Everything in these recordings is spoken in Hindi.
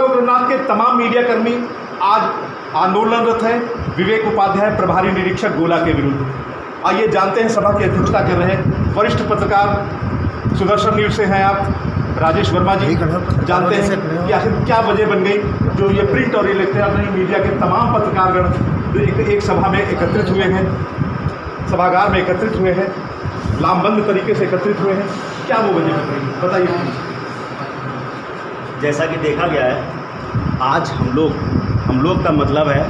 गोरखनाथ के तमाम मीडियाकर्मी आज आंदोलनरत हैं विवेक उपाध्याय प्रभारी निरीक्षक गोला के विरुद्ध। आइए जानते हैं, सभा की अध्यक्षता कर रहे वरिष्ठ पत्रकार सुदर्शन न्यूज से हैं आप, राजेश वर्मा जी। जानते हैं कि आखिर क्या वजह बन गई जो ये प्रिंट और इलेक्ट्रॉनिक मीडिया के तमाम पत्रकारगण जो एक सभा में एकत्रित हुए हैं, सभागार में एकत्रित हुए हैं, लामबंद तरीके से एकत्रित हुए हैं, क्या वो वजह बन गई, बताइए। जैसा कि देखा गया है, आज हम लोग का मतलब है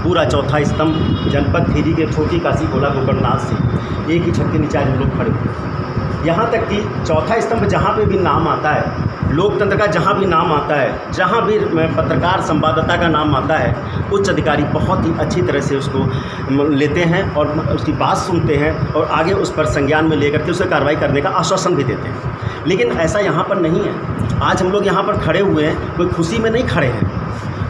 पूरा चौथा स्तंभ जनपद खीरी के छोटी काशी गोला गोकर्णनाथ से एक ही छत के नीचे आज हम लोग खड़े हुए। यहाँ तक कि चौथा स्तंभ जहाँ पे भी नाम आता है, लोकतंत्र का जहाँ भी नाम आता है, जहाँ भी पत्रकार संवाददाता का नाम आता है, उच्च अधिकारी बहुत ही अच्छी तरह से उसको लेते हैं और उसकी बात सुनते हैं और आगे उस पर संज्ञान में लेकर के उसे कार्रवाई करने का आश्वासन भी देते हैं। लेकिन ऐसा यहाँ पर नहीं है। आज हम लोग यहाँ पर खड़े हुए हैं, कोई खुशी में नहीं खड़े हैं।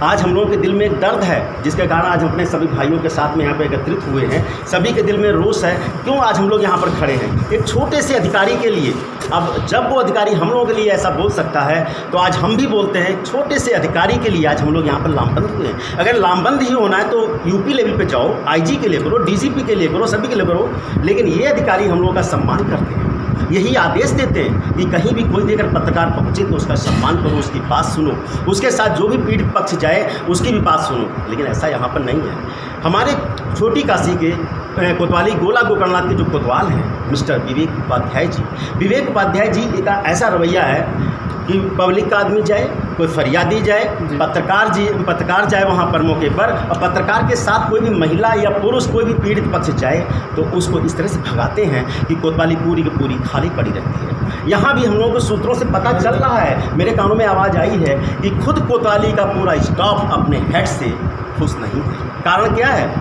आज हम लोगों के दिल में एक दर्द है, जिसके कारण आज हम अपने सभी भाइयों के साथ में यहाँ पे एकत्रित हुए हैं। सभी के दिल में रोष है, क्यों आज हम लोग यहाँ पर खड़े हैं, एक छोटे से अधिकारी के लिए। अब जब वो अधिकारी हम लोगों के लिए ऐसा बोल सकता है, तो आज हम भी बोलते हैं, छोटे से अधिकारी के लिए आज हम लोग यहाँ पर लामबंद हुए हैं। अगर लामबंद ही होना है तो यूपी लेवल पर जाओ, IG के लिए करो, DGP के लिए करो, सभी के लिए करो। लेकिन ये अधिकारी हम लोगों का सम्मान करते हैं, यही आदेश देते हैं कि कहीं भी कोई भी अगर पत्रकार पहुँचे तो उसका सम्मान करो, उसकी बात सुनो, उसके साथ जो भी पीड़ित पक्ष जाए उसकी भी बात सुनो। लेकिन ऐसा यहाँ पर नहीं है। हमारे छोटी काशी के कोतवाली गोला गोकर्णनाथ के जो कोतवाल हैं मिस्टर विवेक उपाध्याय जी का ऐसा रवैया है कि पब्लिक का आदमी जाए, कोई फरियादी जाए, पत्रकार जाए वहाँ पर मौके पर, और पत्रकार के साथ कोई भी महिला या पुरुष कोई भी पीड़ित पक्ष जाए तो उसको इस तरह से भगाते हैं कि कोतवाली पूरी की पूरी खाली पड़ी रहती है। यहाँ भी हम लोगों को सूत्रों से पता चल रहा है, मेरे कानों में आवाज़ आई है कि खुद कोतवाली का पूरा स्टाफ अपने हेड से खुश नहीं है। कारण क्या है?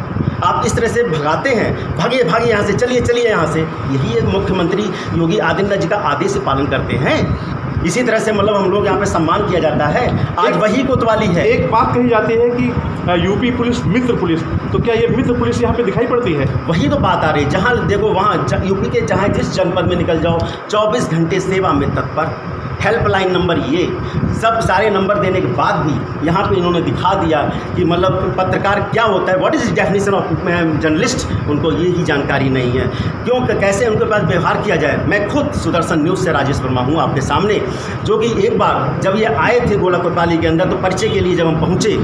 आप इस तरह से भगाते हैं, भागिए यहाँ से, चलिए यहाँ से। यही मुख्यमंत्री योगी आदित्यनाथ जी का आदेश से पालन करते हैं। इसी तरह से मतलब हम लोग यहाँ पे सम्मान किया जाता है। आज वही कोतवाली है। एक बात कही जाती है कि यूपी पुलिस मित्र पुलिस, तो क्या ये मित्र पुलिस यहाँ पे दिखाई पड़ती है? वही तो बात आ रही है। जहाँ देखो वहाँ यूपी के जहाँ जिस जनपद में निकल जाओ, 24 घंटे सेवा में तत्पर, हेल्पलाइन नंबर, ये सब सारे नंबर देने के बाद भी यहाँ पे इन्होंने दिखा दिया कि मतलब पत्रकार क्या होता है, what is definition of journalist, उनको ये ही जानकारी नहीं है। क्यों, कैसे उनके पास व्यवहार किया जाए। मैं खुद सुदर्शन न्यूज़ से राजेश वर्मा हूँ आपके सामने, जो कि एक बार जब ये आए थे गोला कोतवाली के अंदर, तो परिचय के लिए जब हम पहुँचे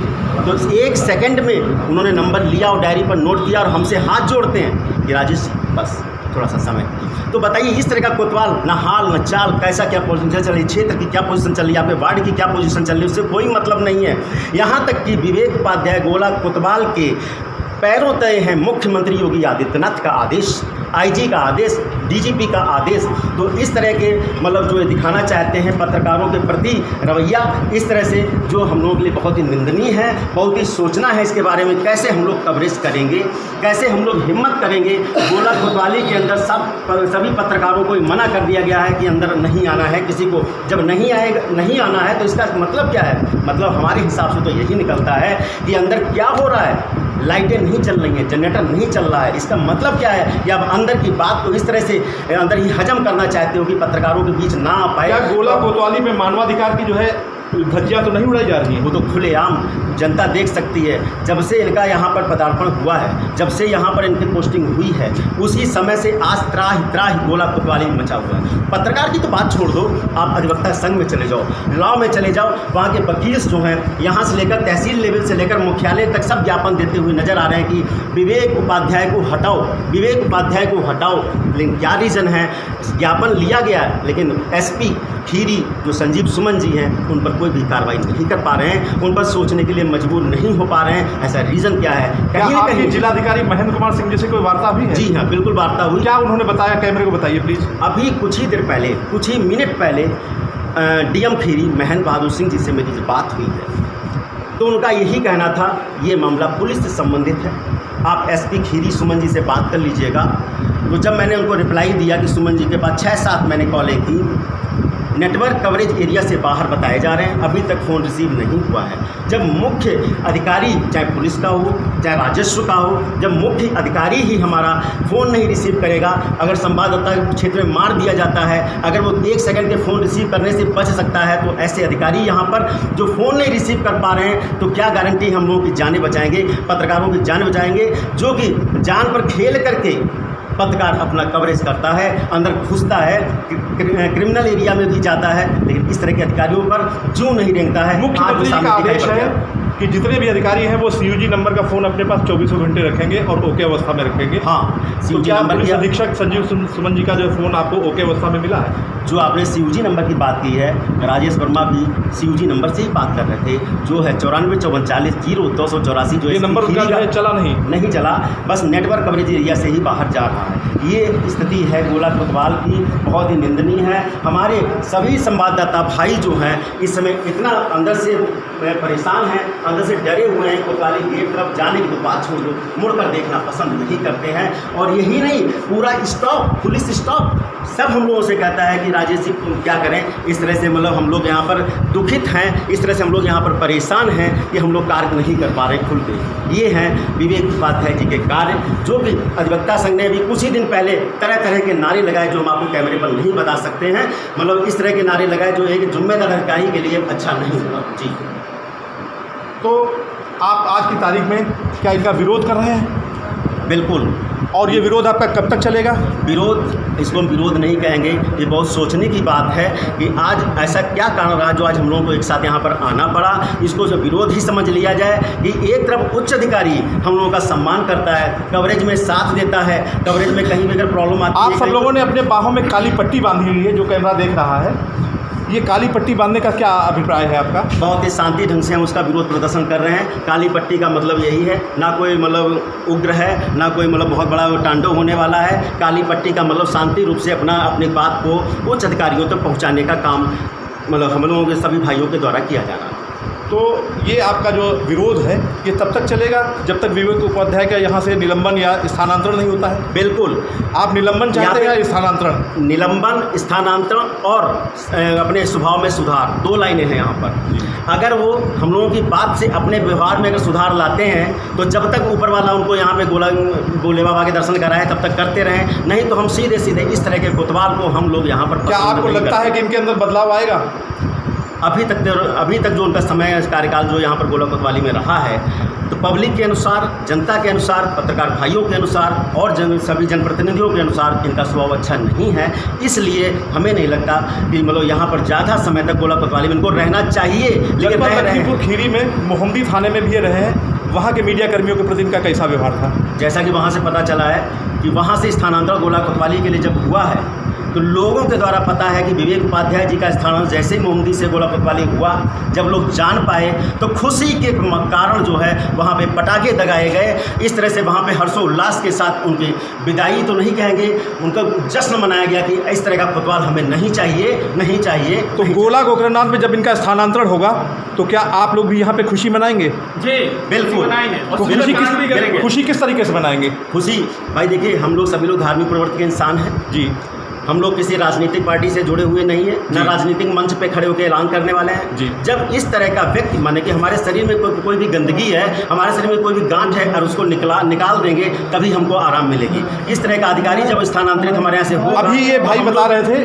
तो 1 सेकंड में उन्होंने नंबर लिया और डायरी पर नोट किया और हमसे हाथ जोड़ते हैं कि राजेश बस थोड़ा सा समय। तो बताइए, इस तरह का कोतवाल, ना हाल न चाल, कैसा क्या पोजीशन चल रही, क्षेत्र की क्या पोजीशन चल रही है, आपके वार्ड की क्या पोजीशन चल रही है, उससे कोई मतलब नहीं है। यहाँ तक कि विवेक उपाध्याय गोला कोतवाल के पैरों तय हैं मुख्यमंत्री योगी आदित्यनाथ का आदेश, IG का आदेश, DGP का आदेश। तो इस तरह के मतलब जो दिखाना चाहते हैं पत्रकारों के प्रति रवैया, इस तरह से जो हम लोगों के लिए बहुत ही निंदनीय है। बहुत ही सोचना है इसके बारे में, कैसे हम लोग कवरेज करेंगे, कैसे हम लोग हिम्मत करेंगे। गोला कोतवाली के अंदर सभी पत्रकारों को मना कर दिया गया है कि अंदर नहीं आना है किसी को। जब नहीं आना है तो इसका मतलब क्या है? मतलब हमारे हिसाब से तो यही निकलता है कि अंदर क्या हो रहा है, लाइटें नहीं चल रही हैं, जनरेटर नहीं चल रहा है। इसका मतलब क्या है कि आप अंदर की बात को इस तरह से अंदर ही हजम करना चाहते हो कि पत्रकारों के बीच ना आ पाए। क्या गोला कोतवाली में मानवाधिकार की जो है धज्जियां तो नहीं उड़ाई जा रही है? वो तो खुलेआम जनता देख सकती है। जब से इनका यहाँ पर पदार्पण हुआ है, जब से यहाँ पर इनकी पोस्टिंग हुई है, उसी समय से आज त्राही गोला कोतवाली में मचा हुआ है। पत्रकार की तो बात छोड़ दो, आप अधिवक्ता संघ में चले जाओ, लॉ में चले जाओ, वहाँ के वकील जो हैं यहाँ से लेकर तहसील लेवल से लेकर मुख्यालय तक सब ज्ञापन देते हुए नजर आ रहे हैं कि विवेक उपाध्याय को हटाओ, विवेक उपाध्याय को हटाओ। लेकिन क्या रीज़न है? ज्ञापन लिया गया लेकिन SP खीरी जो संजीव सुमन जी हैं उन पर कोई भी कार्रवाई नहीं कर पा रहे हैं, उन पर सोचने के लिए मजबूर नहीं हो पा रहे हैं। ऐसा रीज़न क्या है? कहीं जिलाधिकारी महेंद्र कुमार सिंह जी से कोई वार्ता हुई है? जी हाँ, बिल्कुल वार्ता हुई। क्या उन्होंने बताया? कैमरे को बताइए प्लीज़। अभी कुछ ही मिनट पहले DM खीरी महेंद्र बहादुर सिंह जी से मेरी बात हुई है, तो उनका यही कहना था ये मामला पुलिस से संबंधित है, आप SP खीरी सुमन जी से बात कर लीजिएगा। तो जब मैंने उनको रिप्लाई दिया कि सुमन जी के पास 6-7 मैंने कॉलें की, नेटवर्क कवरेज एरिया से बाहर बताए जा रहे हैं, अभी तक फ़ोन रिसीव नहीं हुआ है। जब मुख्य अधिकारी, चाहे पुलिस का हो चाहे राजस्व का हो, जब मुख्य अधिकारी ही हमारा फ़ोन नहीं रिसीव करेगा, अगर संवाददाता के क्षेत्र में मार दिया जाता है, अगर वो 1 सेकंड के फ़ोन रिसीव करने से बच सकता है, तो ऐसे अधिकारी यहाँ पर जो फ़ोन नहीं रिसीव कर पा रहे हैं, तो क्या गारंटी हम लोगों की जानें बचाएंगे, पत्रकारों की जान बचाएंगे, जो कि जान पर खेल करके पत्रकार अपना कवरेज करता है, अंदर घुसता है, क्रिमिनल एरिया में भी जाता है, लेकिन इस तरह के अधिकारियों पर जूं नहीं रेंगता है। मुख्यमंत्री जी का आदेश है कि जितने भी अधिकारी हैं वो CUG नंबर का फ़ोन अपने पास 24 घंटे रखेंगे और ओके अवस्था में रखेंगे। हाँ, तो क्या पुलिस अधीक्षक संजीव सुमन जी का जो फ़ोन आपको ओके अवस्था में मिला है? जो आपने CUG नंबर की बात की है, राजेश वर्मा भी CUG नंबर से ही बात कर रहे थे, जो है 94440284, जो ये नंबर उनका जो है चला नहीं चला, बस नेटवर्क कवरेज एरिया से ही बाहर जा रहा है। ये स्थिति है गोला कोतवाल की, बहुत ही निंदनीय है। हमारे सभी संवाददाता भाई जो हैं इस समय इतना अंदर से परेशान हैं, अंदर से डरे हुए हैं, कोतवाली गेट तरफ जाने की तो बात छोड़ दो, मुड़कर देखना पसंद नहीं करते हैं। और यही नहीं, पूरा स्टॉप, पुलिस स्टॉप सब हम लोगों से कहता है कि राजेश जी क्या करें, इस तरह से मतलब हम लोग यहाँ पर दुखित हैं, इस तरह से हम लोग यहाँ पर परेशान हैं कि हम लोग कार्य नहीं कर पा रहे खुल के। ये हैं विवेक उपाध्याय जी के कार्य, जो कि अधिवक्ता संघ ने अभी कुछ ही दिन पहले तरह तरह के नारे लगाए, जो हम आपको कैमरे पर नहीं बता सकते हैं। मतलब इस तरह के नारे लगाए जो एक जिम्मेदार अधिकारी के लिए अच्छा नहीं हुआ जी। तो आप आज की तारीख में क्या इनका विरोध कर रहे हैं? बिल्कुल। और ये विरोध आपका कब तक चलेगा? विरोध, इसको हम विरोध नहीं कहेंगे, ये बहुत सोचने की बात है कि आज ऐसा क्या कारण रहा जो आज हम लोगों को एक साथ यहाँ पर आना पड़ा। इसको जो विरोध ही समझ लिया जाए कि एक तरफ उच्च अधिकारी हम लोगों का सम्मान करता है, कवरेज में साथ देता है, कवरेज में कहीं भी अगर प्रॉब्लम आती है। आप सब लोगों ने अपने बाहों में काली पट्टी बांधी हुई है, जो कैमरा देख रहा है, ये काली पट्टी बांधने का क्या अभिप्राय है आपका? बहुत ही शांति ढंग से हम उसका विरोध प्रदर्शन कर रहे हैं। काली पट्टी का मतलब यही है, ना कोई मतलब उग्र है, ना कोई मतलब बहुत बड़ा तांडव होने वाला है। काली पट्टी का मतलब शांति रूप से अपनी बात को उच्च अधिकारियों तक पहुंचाने का काम मतलब हम लोगों के सभी भाइयों के द्वारा किया जा रहा है। तो ये आपका जो विरोध है ये तब तक चलेगा जब तक विवेक उपाध्याय का यहाँ से निलंबन या स्थानांतरण नहीं होता है? बिल्कुल। आप निलंबन चाहते हैं या स्थानांतरण? निलंबन, स्थानांतरण और अपने स्वभाव में सुधार, 2 लाइनें हैं यहाँ पर। अगर वो हम लोगों की बात से अपने व्यवहार में अगर सुधार लाते हैं तो जब तक ऊपर वाला उनको यहाँ पे गोले बाबा के दर्शन कराए तब तक करते रहें, नहीं तो हम सीधे सीधे इस तरह के कोतवाल को हम लोग यहाँ पर। क्या आपको लगता है कि इनके अंदर बदलाव आएगा? अभी तक जो उनका समय कार्यकाल जो यहाँ पर गोला कोतवाली में रहा है, तो पब्लिक के अनुसार, जनता के अनुसार, पत्रकार भाइयों के अनुसार और सभी जनप्रतिनिधियों के अनुसार इनका स्वभाव अच्छा नहीं है। इसलिए हमें नहीं लगता कि मतलब यहाँ पर ज़्यादा समय तक गोला कोतवाली में इनको रहना चाहिए। लेकिन लखीमपुर खीरी में मोहम्मदी थाने में भी रहे हैं, वहाँ के मीडिया कर्मियों के प्रति इनका कैसा व्यवहार था? जैसा कि वहाँ से पता चला है कि वहाँ से स्थानांतरण गोला कोतवाली के लिए जब हुआ है तो लोगों के द्वारा पता है कि विवेक उपाध्याय जी का स्थानांतरण जैसे ही मोहम्मदी से गोला कोतवाली हुआ, जब लोग जान पाए तो खुशी के कारण जो है वहाँ पे पटाखे दगाए गए। इस तरह से वहाँ पे हर्षोल्लास के साथ उनकी विदाई तो नहीं कहेंगे, उनका जश्न मनाया गया कि इस तरह का कोतवाल हमें नहीं चाहिए, नहीं चाहिए। तो गोला गोकर्णनाथ में जब इनका स्थानांतरण होगा तो क्या आप लोग भी यहाँ पे खुशी मनाएंगे? जी बिल्कुल मनाएंगे। तो खुशी किस तरीके से मनाएंगे? खुशी भाई देखिए, हम लोग सभी लोग धार्मिक प्रवृत्ति के इंसान हैं जी। हम लोग किसी राजनीतिक पार्टी से जुड़े हुए नहीं है, न राजनीतिक मंच पे खड़े होकर ऐलान करने वाले हैं जी। जब इस तरह का व्यक्ति, माने कि हमारे शरीर में कोई भी गंदगी है, हमारे शरीर में कोई भी गांठ है और उसको निकाल देंगे तभी हमको आराम मिलेगी। इस तरह का अधिकारी जब स्थानांतरित हमारे यहाँ से हो। अभी ये भाई बता रहे थे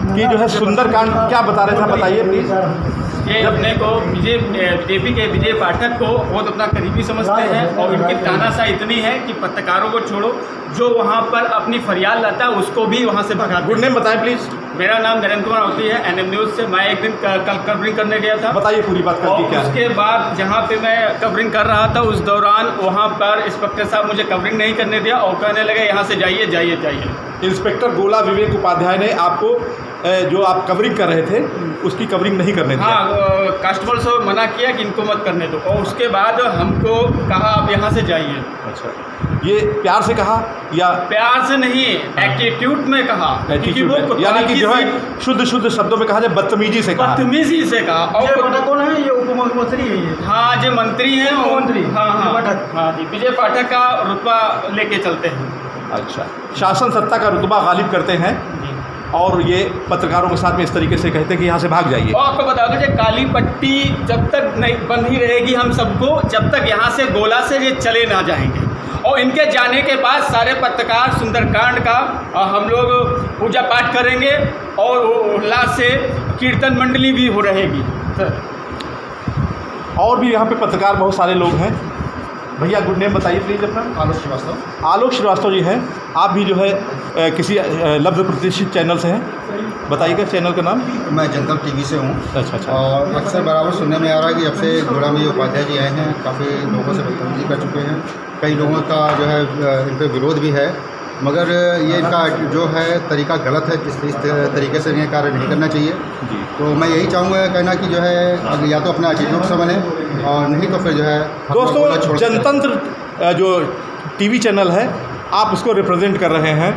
कि जो है सुंदरकांड, क्या बता रहे थे, बताइए प्लीज़। ये अपने को बीजेपी के विजय पाठक को बहुत अपना करीबी समझते हैं और इनकी तानाशाही इतनी है कि पत्रकारों को छोड़ो, जो वहाँ पर अपनी फरियाद लाता है उसको भी वहाँ से भगा। गुड नेम बताएं प्लीज़। मेरा नाम नरेंद्र कुमार होती है, NM न्यूज़ से। मैं एक दिन कल कवरिंग करने गया था। बताइए पूरी बात करके क्या है। उसके बाद जहाँ पे मैं कवरिंग कर रहा था उस दौरान वहाँ पर इंस्पेक्टर साहब मुझे कवरिंग नहीं करने दिया और कहने लगे यहाँ से जाइए जाइए जाइए। इंस्पेक्टर गोला विवेक उपाध्याय ने आपको जो आप कवरिंग कर रहे थे उसकी कवरिंग नहीं करने दिया? हाँ, कांस्टेबल से मना किया कि इनको मत करने दो और उसके बाद हमको कहा आप यहाँ से जाइए। अच्छा, ये प्यार से कहा या? प्यार से नहीं, एटीट्यूड में कहा, क्योंकि वो यानी कि जो है शुद्ध शब्दों में कहा जाए बदतमीजी से कहा। बदतमीजी से कहा। और कौन है ये? उप मुख्यमंत्री है ये? हाँ, जो मंत्री हैं, मंत्री। हाँ जी, विजय पाठक का रुतबा लेके चलते हैं। अच्छा, शासन सत्ता का रुतबा गालिब करते हैं और ये पत्रकारों के साथ में इस तरीके से कहते हैं कि यहाँ से भाग जाइए। और आपको बता दो कि काली पट्टी जब तक नहीं बंधी रहेगी हम सबको, जब तक यहाँ से गोला से ये चले ना जाएंगे। और इनके जाने के बाद सारे पत्रकार सुंदरकांड का हम लोग पूजा पाठ करेंगे और उल्लास से कीर्तन मंडली भी हो रहेगी। और भी यहाँ पे पत्रकार बहुत सारे लोग हैं। भैया गुड नेम बताइए प्लीज़ अपना। आलोक श्रीवास्तव। आलोक श्रीवास्तव जी हैं, आप भी जो है किसी लब्ध प्रतिष्ठित चैनल से हैं, बताइएगा चैनल का नाम। मैं जनता टीवी से हूँ। अच्छा। और अक्सर बराबर सुनने में आ रहा है कि जब से गोला में उपाध्याय जी आए हैं काफ़ी लोगों से बदतमीजी कर चुके हैं, कई लोगों का जो है इन पर विरोध भी है, मगर ये इनका जो है तरीका गलत है, इस तरीके से इन्हें कार्य नहीं करना चाहिए। तो मैं यही चाहूँगा कहना कि जो है या तो अपना एटीट्यूड से बने और नहीं तो फिर जो है दोस्तों जनतंत्र जो टीवी चैनल है आप उसको रिप्रेजेंट कर रहे हैं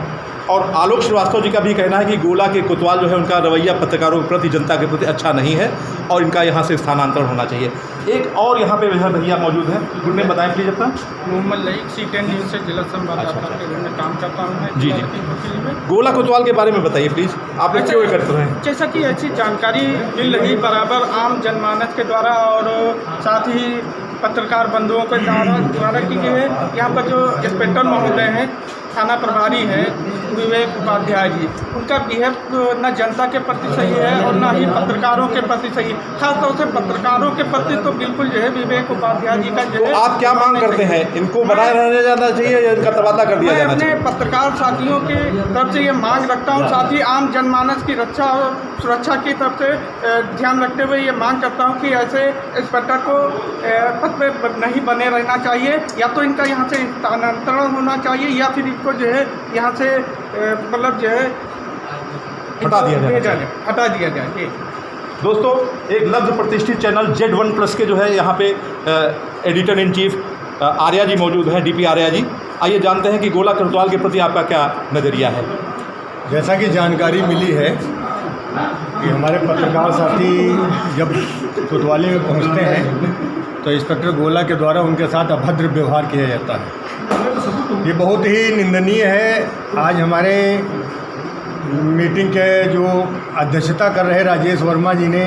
और आलोक श्रीवास्तव जी का भी कहना है कि गोला के कोतवाल जो है उनका रवैया पत्रकारों के प्रति, जनता के प्रति अच्छा नहीं है और इनका यहाँ से स्थानांतरण होना चाहिए। एक और यहाँ पे भैया मौजूद हैं, गुड नेम बताएं प्लीज़ अपना। मोहम्मद लईक C10 न्यूज़ से जिला संवाददाता के रूप में काम करता हूँ मैं। जी। गोला कोतवाल के बारे में बताइए प्लीज़, आप लोग क्यों एकत्र हैं? जैसा कि ऐसी जानकारी मिल रही बराबर आम जनमानस के द्वारा और साथ ही पत्रकार बंधुओं के द्वारा की गई है। यहाँ पर जो इंस्पेक्टर महोदय हैं, थाना प्रभारी हैं विवेक उपाध्याय जी, उनका बिहेव न जनता के प्रति सही है और न ही पत्रकारों के प्रति सही है। खासतौर से पत्रकारों के प्रति तो बिल्कुल जो है विवेक उपाध्याय जी का जो तो है। आप क्या मांग करते हैं, इनको बनाए रहने जाना चाहिए या इनका तबादला कर दिया मैं जाना अपने चाहिए? पत्रकार साथियों की तरफ से ये मांग रखता हूँ, साथ ही आम जनमानस की रक्षा और सुरक्षा की तरफ से ध्यान रखते हुए ये मांग करता हूँ कि ऐसे इंस्पेक्टर को पद पर नहीं बने रहना चाहिए, या तो इनका यहाँ से स्थानांतरण होना चाहिए या फिर इनको जो है यहाँ से मतलब जो है हटा दिया जाए। दोस्तों एक लब्ध प्रतिष्ठित चैनल Z1+ के जो है यहाँ पे editor in chief Arya ji मौजूद हैं, DP आर्या जी। आइए जानते हैं कि गोला कोतवाल के प्रति आपका क्या नज़रिया है। जैसा कि जानकारी मिली है कि हमारे पत्रकार साथी जब कोतवाली में पहुंचते हैं तो इंस्पेक्टर गोला के द्वारा उनके साथ अभद्र व्यवहार किया जाता है। ये बहुत ही निंदनीय है। आज हमारे मीटिंग के जो अध्यक्षता कर रहे राजेश वर्मा जी ने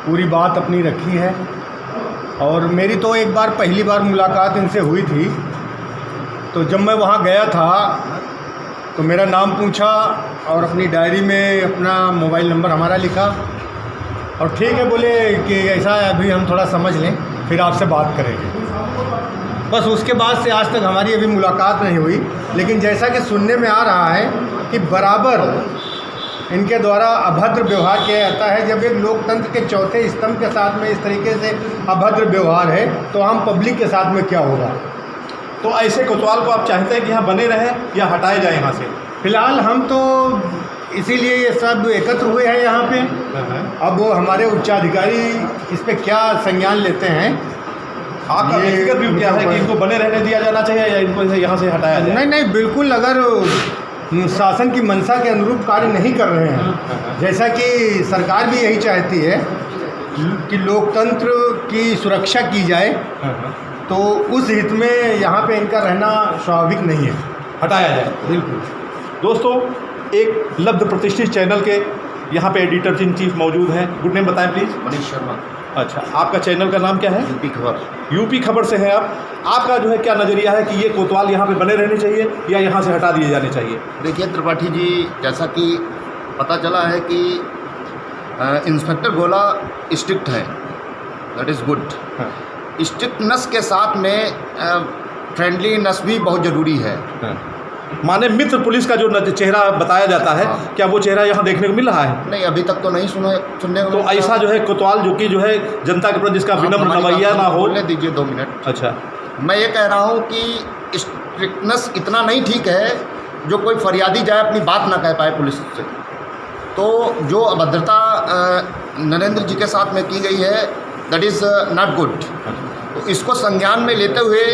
पूरी बात अपनी रखी है और मेरी तो एक बार पहली बार मुलाकात इनसे हुई थी। तो जब मैं वहाँ गया था तो मेरा नाम पूछा और अपनी डायरी में अपना मोबाइल नंबर हमारा लिखा और ठीक है बोले कि ऐसा है अभी हम थोड़ा समझ लें फिर आपसे बात करेंगे। बस उसके बाद से आज तक हमारी अभी मुलाकात नहीं हुई, लेकिन जैसा कि सुनने में आ रहा है कि बराबर इनके द्वारा अभद्र व्यवहार किया जाता है। जब एक लोकतंत्र के चौथे स्तंभ के साथ में इस तरीके से अभद्र व्यवहार है तो आम पब्लिक के साथ में क्या होगा। तो ऐसे कोतवाल को आप चाहते हैं कि यहाँ बने रहें या हटाए जाए यहाँ से? फिलहाल हम तो इसीलिए ये सब एकत्र हुए हैं यहाँ पे। अब वो हमारे उच्चाधिकारी इस पे क्या संज्ञान लेते हैं। आपका व्यक्तिगत व्यू क्या है कि इनको बने रहने दिया जाना चाहिए या इनको यहाँ से हटाया जाए? नहीं बिल्कुल, अगर शासन की मंशा के अनुरूप कार्य नहीं कर रहे हैं, जैसा कि सरकार भी यही चाहती है कि लोकतंत्र की सुरक्षा की जाए, तो उस हित में यहाँ पे इनका रहना स्वाभाविक नहीं है, हटाया जाए। बिल्कुल। दोस्तों एक लब्ध प्रतिष्ठित चैनल के यहाँ पे एडिटर इन चीफ मौजूद हैं, गुड नेम बताएं प्लीज़। मनीष शर्मा। अच्छा, आपका चैनल का नाम क्या है? यूपी खबर। यूपी खबर से हैं आप। आपका जो है क्या नज़रिया है कि ये कोतवाल यहाँ पे बने रहने चाहिए या यहाँ से हटा दिए जाने चाहिए? देखिए त्रिपाठी जी, जैसा कि पता चला है कि इंस्पेक्टर गोला स्ट्रिक्ट हैं, दैट इज़ गुड। स्ट्रिक्टनेस के साथ में फ्रेंडलीनेस भी बहुत ज़रूरी है। माने मित्र पुलिस का जो चेहरा बताया जाता है, क्या वो चेहरा यहाँ देखने को मिल रहा है? नहीं, अभी तक तो नहीं सुनने को। तो ऐसा जो है कोतवाल जो कि जो है जनता के प्रति जिसका विनम्र रवैया ना हो। बोलने दीजिए 2 मिनट। अच्छा, मैं ये कह रहा हूँ कि स्ट्रिक्टनेस इतना नहीं ठीक है जो कोई फरियादी जाए अपनी बात ना कह पाए पुलिस से। तो जो अभद्रता नरेंद्र जी के साथ में की गई है, दैट इज़ नॉट गुड। तो इसको संज्ञान में लेते हुए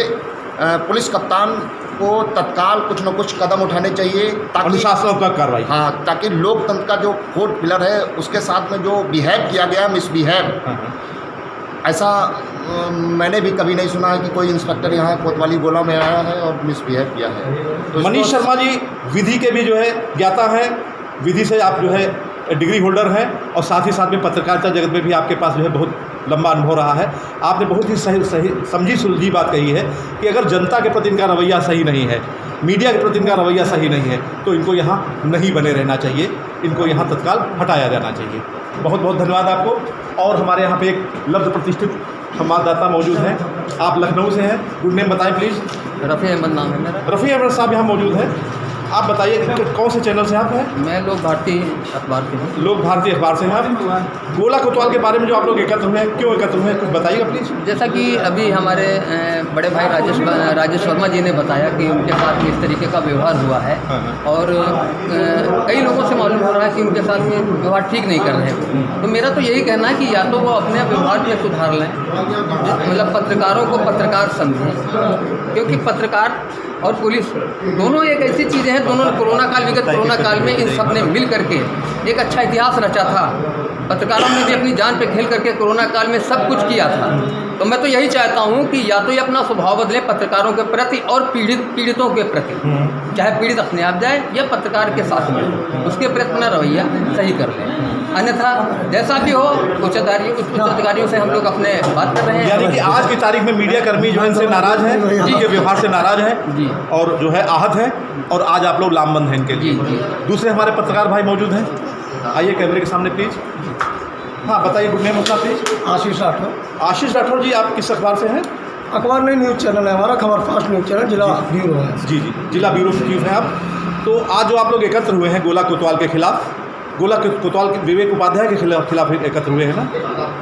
पुलिस कप्तान को तत्काल कुछ न कुछ कदम उठाने चाहिए ताकि अनुशासनात्मक कार्रवाई। हाँ, ताकि लोकतंत्र का जो फोर्थ पिलर है उसके साथ में जो बिहेव किया गया, मिसबिहेव, ऐसा मैंने भी कभी नहीं सुना है कि कोई इंस्पेक्टर यहाँ कोतवाली गोला में आया है और मिसबिहेव किया है। तो मनीष इसको- शर्मा जी विधि के भी जो है ज्ञाता हैं, विधि से आप जो है डिग्री होल्डर हैं और साथ ही साथ में पत्रकारिता जगत में भी आपके पास जो है बहुत लंबा अनुभव रहा है। आपने बहुत ही सही समझी सुलझी बात कही है कि अगर जनता के प्रति इनका रवैया सही नहीं है, मीडिया के प्रति इनका रवैया सही नहीं है, तो इनको यहाँ नहीं बने रहना चाहिए, इनको यहाँ तत्काल हटाया जाना चाहिए। बहुत बहुत धन्यवाद आपको। और हमारे यहाँ पे एक लब्ध प्रतिष्ठित संवाददाता मौजूद हैं, आप लखनऊ से हैं, गुड नेम बताएं प्लीज़। रफ़ी अहमद नाम है मेरा। रफ़ी अहमद साहब यहाँ मौजूद हैं, आप बताइए कि कौन से चैनल से आप हैं? मैं लोग भारतीय अखबार से हूँ। लोग भारतीय अखबार से हैं आप। गोला कोतवाल के बारे में जो आप लोग एकत्र हुए हैं, क्यों एकत्र हुए हैं, कुछ बताइएगा प्लीज़। जैसा कि अभी हमारे बड़े भाई राजेश वर्मा जी ने बताया कि उनके साथ में इस तरीके का व्यवहार हुआ है और कई लोगों से मालूम हो रहा है कि उनके साथ में व्यवहार ठीक नहीं कर रहे हैं। तो मेरा तो यही कहना है कि या तो वो अपने व्यवहार में सुधार लें, मतलब पत्रकारों को पत्रकार समझें, क्योंकि पत्रकार और पुलिस दोनों एक ऐसी चीज़ें हैं, दोनों कोरोना काल विगत कोरोना काल में इन सब ने मिल करके एक अच्छा इतिहास रचा था। पत्रकारों ने भी अपनी जान पे खेल करके कोरोना काल में सब कुछ किया था। तो मैं तो यही चाहता हूँ कि या तो ये अपना स्वभाव बदले पत्रकारों के प्रति और पीड़ितों के प्रति, चाहे पीड़ित अपने आप जाए या पत्रकार के साथ में, उसके प्रति अपना रवैया सही कर लें। अन्यथा जैसा भी हो उच्च अधिकारियों से हम लोग अपने बात कर रहे हैं। यानी कि आज की तारीख में मीडिया कर्मी जो है इनसे नाराज हैं, इनके व्यवहार से नाराज हैं और जो है आहत हैं, और आज आप लोग लामबंद हैं इनके लिए। दूसरे हमारे पत्रकार भाई मौजूद हैं, आइए कैमरे के सामने प्लीज़। हाँ बताइए, गुड नेम अपना प्लीज़। आशीष राठौर। आशीष राठौर जी, आप किस अखबार से हैं? अखबार नहीं, न्यूज़ चैनल है हमारा, खबर फास्ट न्यूज़ चैनल, जिला ब्यूरो है। जी, जिला ब्यूरो चीफ हैं आप। तो आज जो आप लोग एकत्र हुए हैं गोला कोतवाल के खिलाफ, गोला कोतवाल के विवेक उपाध्याय के खिलाफ एकत्र हुए हैं ना?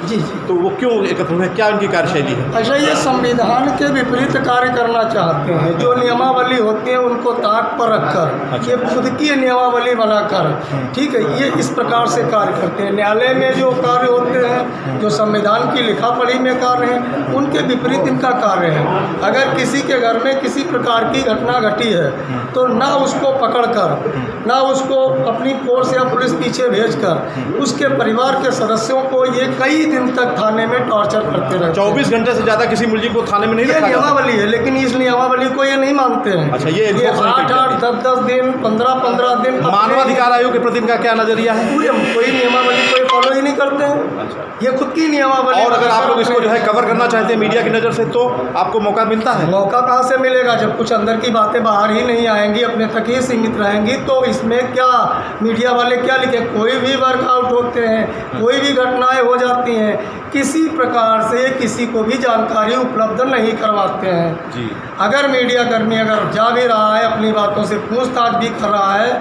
जी। तो वो क्यों एकत्र हुए हैं, क्या उनकी कार्यशैली है? अच्छा, ये संविधान के विपरीत कार्य करना चाहते हैं। जो नियमावली होती है उनको ताक पर रखकर ये खुद की नियमावली बनाकर, ठीक है, ये इस प्रकार से कार्य करते हैं। न्यायालय में जो कार्य होते हैं, जो संविधान की लिखा पढ़ी में कार्य हैं, उनके विपरीत इनका कार्य है। अगर किसी के घर में किसी प्रकार की घटना घटी है तो ना उसको पकड़कर, ना उसको अपनी फोर्स या पुलिस पीछे भेजकर उसके परिवार के सदस्यों को ये कई दिन तक थाने में टॉर्चर करते रहते हैं। 24 घंटे से ज़्यादा किसी मुलजिम को थाने में नहीं रखा जाता। नियमावली है, लेकिन इस नियमावली को ये नहीं मानते हैं। अच्छा, ये 8-8, 10-10 दिन, 15-15 दिन। मानवाधिकार आयोग के प्रति इनका क्या नजरिया है? कोई नियमावली कोई फॉलो ही नहीं करते हैं। अच्छा, ये खुद की नियमावली। और अगर आप लोग इसको जो है कवर करना चाहते हैं मीडिया की नज़र से, तो आपको मौका मिलता है? मौका कहाँ से मिलेगा जब कुछ अंदर की बातें बाहर ही नहीं आएंगी, अपने तक ही सीमित रहेंगी, तो इसमें क्या मीडिया वाले क्या लिखे? कोई भी वर्कआउट होते हैं, कोई भी घटनाएं हो जाती हैं, किसी प्रकार से किसी को भी जानकारी उपलब्ध नहीं करवाते हैं जी। अगर मीडिया कर्मी अगर जा भी रहा है, अपनी बातों से पूछताछ भी कर रहा है,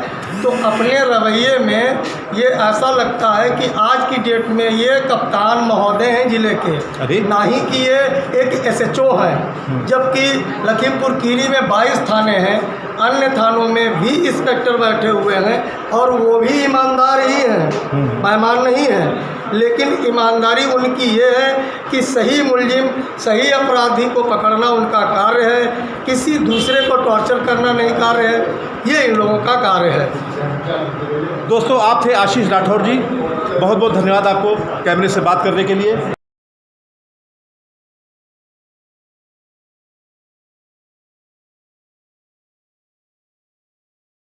तो अपने रवैये में ये ऐसा लगता है कि आज की डेट में ये कप्तान महोदय हैं जिले के, ना ही कि ये एक SHO है। जबकि लखीमपुर खीरी में 22 थाने हैं, अन्य थानों में भी इंस्पेक्टर बैठे हुए हैं और वो भी ईमानदार ही हैं, बेईमान नहीं हैं। लेकिन ईमानदारी उनकी ये है कि सही मुलजिम, सही अपराधी को पकड़ना उनका कार्य है, किसी दूसरे को टॉर्चर करना नहीं कार्य है, ये इन लोगों का कार्य है। दोस्तों, आप थे आशीष राठौर जी, बहुत बहुत धन्यवाद आपको कैमरे से बात करने के लिए।